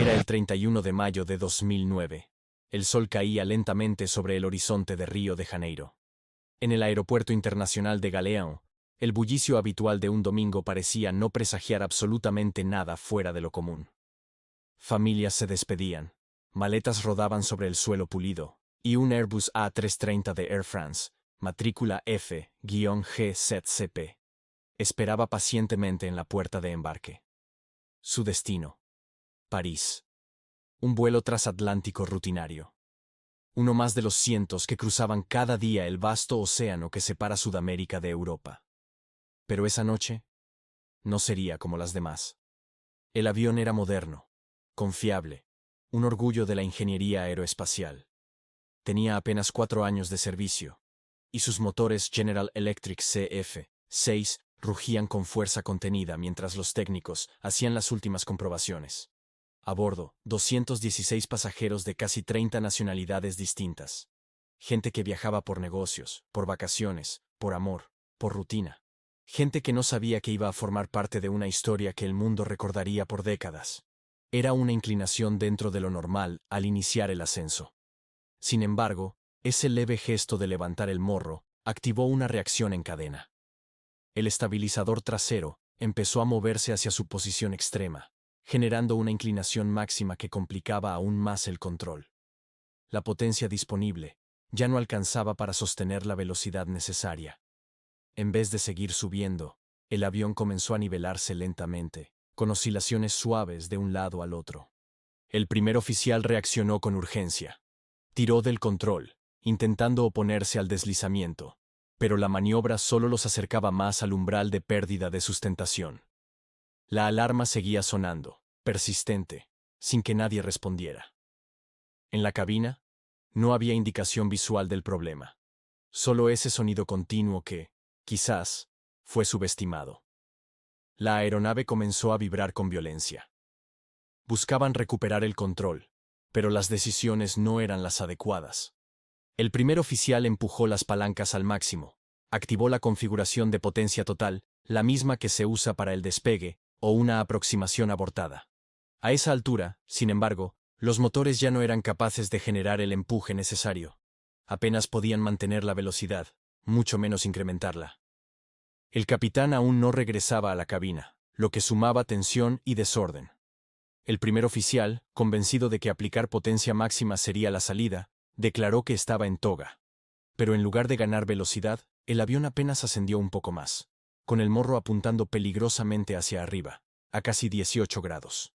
Era el 31 de mayo de 2009. El sol caía lentamente sobre el horizonte de Río de Janeiro. En el aeropuerto internacional de Galeão, el bullicio habitual de un domingo parecía no presagiar absolutamente nada fuera de lo común. Familias se despedían, maletas rodaban sobre el suelo pulido, y un Airbus A330 de Air France, matrícula F-G7CP, esperaba pacientemente en la puerta de embarque. Su destino: París. Un vuelo transatlántico rutinario. Uno más de los cientos que cruzaban cada día el vasto océano que separa Sudamérica de Europa. Pero esa noche no sería como las demás. El avión era moderno, confiable, un orgullo de la ingeniería aeroespacial. Tenía apenas 4 años de servicio, y sus motores General Electric CF6 rugían con fuerza contenida mientras los técnicos hacían las últimas comprobaciones. A bordo, 216 pasajeros de casi 30 nacionalidades distintas. Gente que viajaba por negocios, por vacaciones, por amor, por rutina. Gente que no sabía que iba a formar parte de una historia que el mundo recordaría por décadas. Era una inclinación dentro de lo normal al iniciar el ascenso. Sin embargo, ese leve gesto de levantar el morro activó una reacción en cadena. El estabilizador trasero empezó a moverse hacia su posición extrema, generando una inclinación máxima que complicaba aún más el control. La potencia disponible ya no alcanzaba para sostener la velocidad necesaria. En vez de seguir subiendo, el avión comenzó a nivelarse lentamente, con oscilaciones suaves de un lado al otro. El primer oficial reaccionó con urgencia. Tiró del control, intentando oponerse al deslizamiento, pero la maniobra solo los acercaba más al umbral de pérdida de sustentación. La alarma seguía sonando, persistente, sin que nadie respondiera. En la cabina, no había indicación visual del problema. Solo ese sonido continuo que, quizás, fue subestimado. La aeronave comenzó a vibrar con violencia. Buscaban recuperar el control, pero las decisiones no eran las adecuadas. El primer oficial empujó las palancas al máximo, activó la configuración de potencia total, la misma que se usa para el despegue o una aproximación abortada. A esa altura, sin embargo, los motores ya no eran capaces de generar el empuje necesario. Apenas podían mantener la velocidad, mucho menos incrementarla. El capitán aún no regresaba a la cabina, lo que sumaba tensión y desorden. El primer oficial, convencido de que aplicar potencia máxima sería la salida, declaró que estaba en toga. Pero en lugar de ganar velocidad, el avión apenas ascendió un poco más, con el morro apuntando peligrosamente hacia arriba, a casi 18 grados.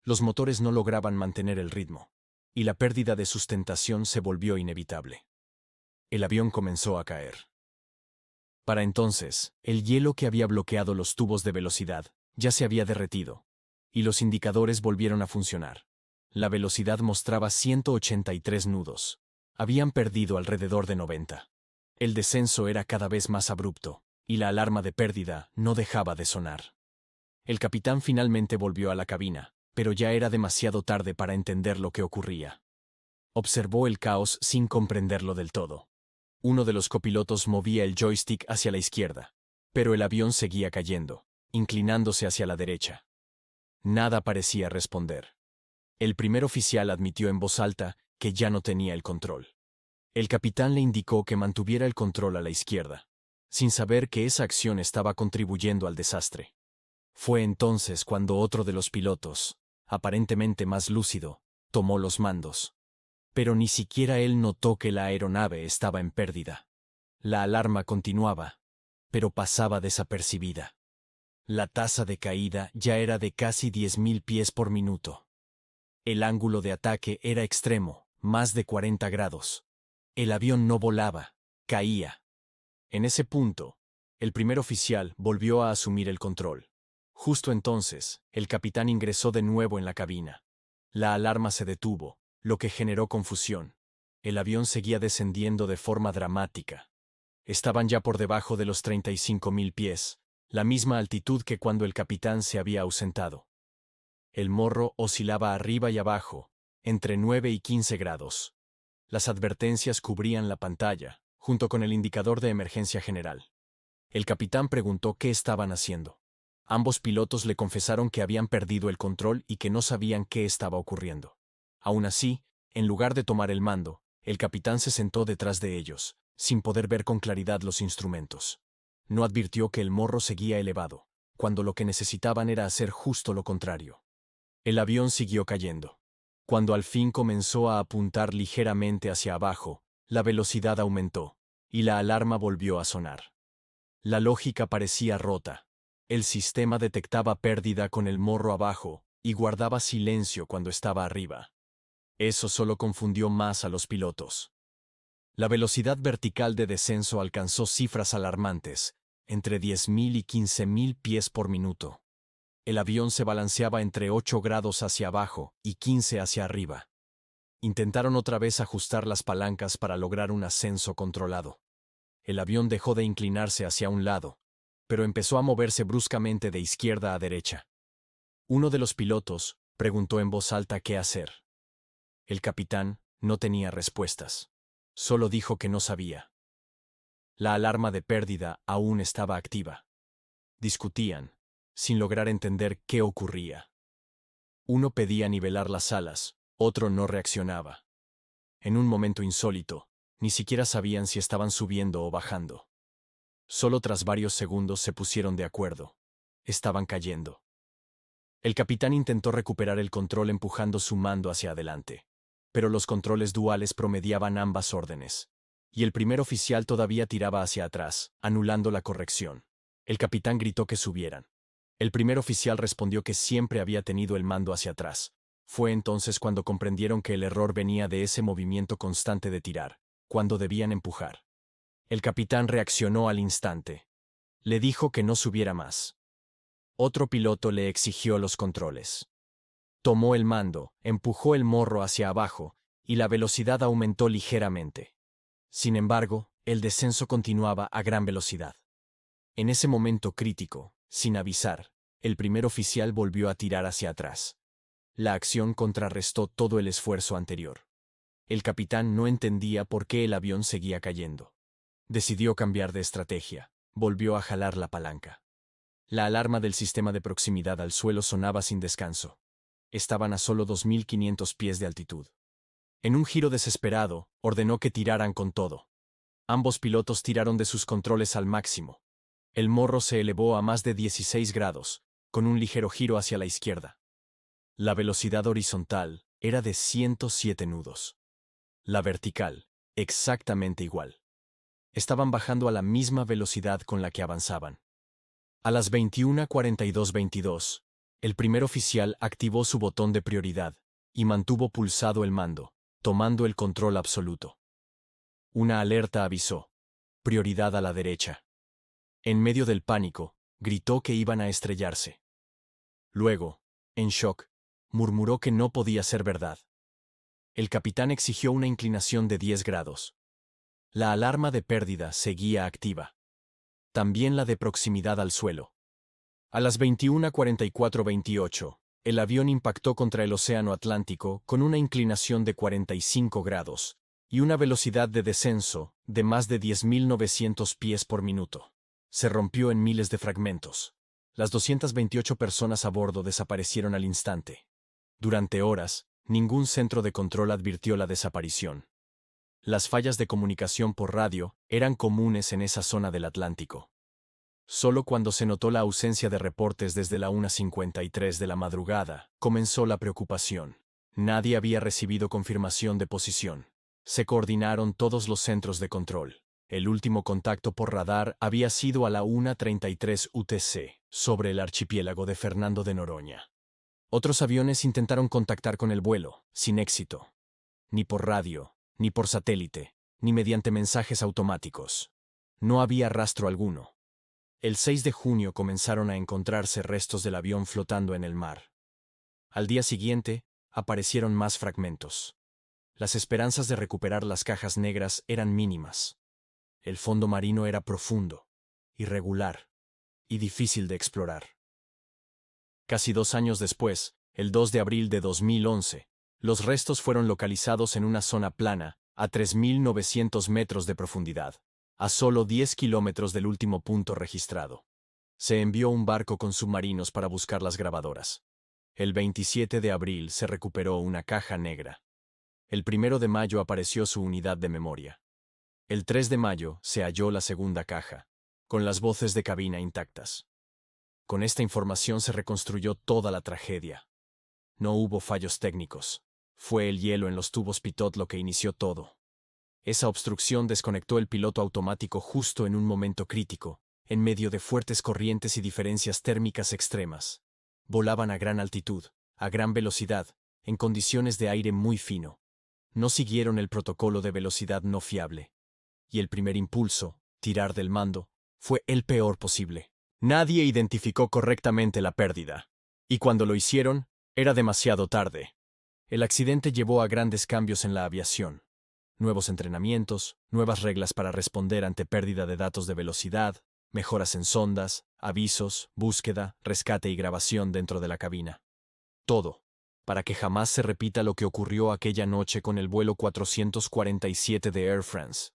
Los motores no lograban mantener el ritmo, y la pérdida de sustentación se volvió inevitable. El avión comenzó a caer. Para entonces, el hielo que había bloqueado los tubos de velocidad ya se había derretido, y los indicadores volvieron a funcionar. La velocidad mostraba 183 nudos. Habían perdido alrededor de 90. El descenso era cada vez más abrupto, y la alarma de pérdida no dejaba de sonar. El capitán finalmente volvió a la cabina, pero ya era demasiado tarde para entender lo que ocurría. Observó el caos sin comprenderlo del todo. Uno de los copilotos movía el joystick hacia la izquierda, pero el avión seguía cayendo, inclinándose hacia la derecha. Nada parecía responder. El primer oficial admitió en voz alta que ya no tenía el control. El capitán le indicó que mantuviera el control a la izquierda, sin saber que esa acción estaba contribuyendo al desastre. Fue entonces cuando otro de los pilotos, aparentemente más lúcido, tomó los mandos. Pero ni siquiera él notó que la aeronave estaba en pérdida. La alarma continuaba, pero pasaba desapercibida. La tasa de caída ya era de casi 10.000 pies por minuto. El ángulo de ataque era extremo, más de 40 grados. El avión no volaba, caía. En ese punto, el primer oficial volvió a asumir el control. Justo entonces, el capitán ingresó de nuevo en la cabina. La alarma se detuvo, lo que generó confusión. El avión seguía descendiendo de forma dramática. Estaban ya por debajo de los 35.000 pies, la misma altitud que cuando el capitán se había ausentado. El morro oscilaba arriba y abajo, entre 9 y 15 grados. Las advertencias cubrían la pantalla, junto con el indicador de emergencia general. El capitán preguntó qué estaban haciendo. Ambos pilotos le confesaron que habían perdido el control y que no sabían qué estaba ocurriendo. Aún así, en lugar de tomar el mando, el capitán se sentó detrás de ellos, sin poder ver con claridad los instrumentos. No advirtió que el morro seguía elevado, cuando lo que necesitaban era hacer justo lo contrario. El avión siguió cayendo. Cuando al fin comenzó a apuntar ligeramente hacia abajo, la velocidad aumentó, y la alarma volvió a sonar. La lógica parecía rota. El sistema detectaba pérdida con el morro abajo y guardaba silencio cuando estaba arriba. Eso solo confundió más a los pilotos. La velocidad vertical de descenso alcanzó cifras alarmantes, entre 10.000 y 15.000 pies por minuto. El avión se balanceaba entre 8 grados hacia abajo y 15 hacia arriba. Intentaron otra vez ajustar las palancas para lograr un ascenso controlado. El avión dejó de inclinarse hacia un lado, pero empezó a moverse bruscamente de izquierda a derecha. Uno de los pilotos preguntó en voz alta qué hacer. El capitán no tenía respuestas. Solo dijo que no sabía. La alarma de pérdida aún estaba activa. Discutían, sin lograr entender qué ocurría. Uno pedía nivelar las alas, otro no reaccionaba. En un momento insólito, ni siquiera sabían si estaban subiendo o bajando. Solo tras varios segundos se pusieron de acuerdo. Estaban cayendo. El capitán intentó recuperar el control empujando su mando hacia adelante, pero los controles duales promediaban ambas órdenes, y el primer oficial todavía tiraba hacia atrás, anulando la corrección. El capitán gritó que subieran. El primer oficial respondió que siempre había tenido el mando hacia atrás. Fue entonces cuando comprendieron que el error venía de ese movimiento constante de tirar, cuando debían empujar. El capitán reaccionó al instante. Le dijo que no subiera más. Otro piloto le exigió los controles. Tomó el mando, empujó el morro hacia abajo, y la velocidad aumentó ligeramente. Sin embargo, el descenso continuaba a gran velocidad. En ese momento crítico, sin avisar, el primer oficial volvió a tirar hacia atrás. La acción contrarrestó todo el esfuerzo anterior. El capitán no entendía por qué el avión seguía cayendo. Decidió cambiar de estrategia. Volvió a jalar la palanca. La alarma del sistema de proximidad al suelo sonaba sin descanso. Estaban a solo 2.500 pies de altitud. En un giro desesperado, ordenó que tiraran con todo. Ambos pilotos tiraron de sus controles al máximo. El morro se elevó a más de 16 grados, con un ligero giro hacia la izquierda. La velocidad horizontal era de 107 nudos. La vertical, exactamente igual. Estaban bajando a la misma velocidad con la que avanzaban. A las 21:42:22, el primer oficial activó su botón de prioridad y mantuvo pulsado el mando, tomando el control absoluto. Una alerta avisó: prioridad a la derecha. En medio del pánico, gritó que iban a estrellarse. Luego, en shock, murmuró que no podía ser verdad. El capitán exigió una inclinación de 10 grados. La alarma de pérdida seguía activa. También la de proximidad al suelo. A las 21:44:28, el avión impactó contra el océano Atlántico con una inclinación de 45 grados y una velocidad de descenso de más de 10.900 pies por minuto. Se rompió en miles de fragmentos. Las 228 personas a bordo desaparecieron al instante. Durante horas, ningún centro de control advirtió la desaparición. Las fallas de comunicación por radio eran comunes en esa zona del Atlántico. Solo cuando se notó la ausencia de reportes desde la 1:53 de la madrugada, comenzó la preocupación. Nadie había recibido confirmación de posición. Se coordinaron todos los centros de control. El último contacto por radar había sido a la 1:33 UTC, sobre el archipiélago de Fernando de Noronha. Otros aviones intentaron contactar con el vuelo, sin éxito. Ni por radio, ni por satélite, ni mediante mensajes automáticos. No había rastro alguno. El 6 de junio comenzaron a encontrarse restos del avión flotando en el mar. Al día siguiente, aparecieron más fragmentos. Las esperanzas de recuperar las cajas negras eran mínimas. El fondo marino era profundo, irregular y difícil de explorar. Casi 2 años después, el 2 de abril de 2011, los restos fueron localizados en una zona plana, a 3.900 metros de profundidad, a solo 10 kilómetros del último punto registrado. Se envió un barco con submarinos para buscar las grabadoras. El 27 de abril se recuperó una caja negra. El 1 de mayo apareció su unidad de memoria. El 3 de mayo se halló la segunda caja, con las voces de cabina intactas. Con esta información se reconstruyó toda la tragedia. No hubo fallos técnicos. Fue el hielo en los tubos pitot lo que inició todo. Esa obstrucción desconectó el piloto automático justo en un momento crítico, en medio de fuertes corrientes y diferencias térmicas extremas. Volaban a gran altitud, a gran velocidad, en condiciones de aire muy fino. No siguieron el protocolo de velocidad no fiable. Y el primer impulso, tirar del mando, fue el peor posible. Nadie identificó correctamente la pérdida. Y cuando lo hicieron, era demasiado tarde. El accidente llevó a grandes cambios en la aviación. Nuevos entrenamientos, nuevas reglas para responder ante pérdida de datos de velocidad, mejoras en sondas, avisos, búsqueda, rescate y grabación dentro de la cabina. Todo, para que jamás se repita lo que ocurrió aquella noche con el vuelo 447 de Air France.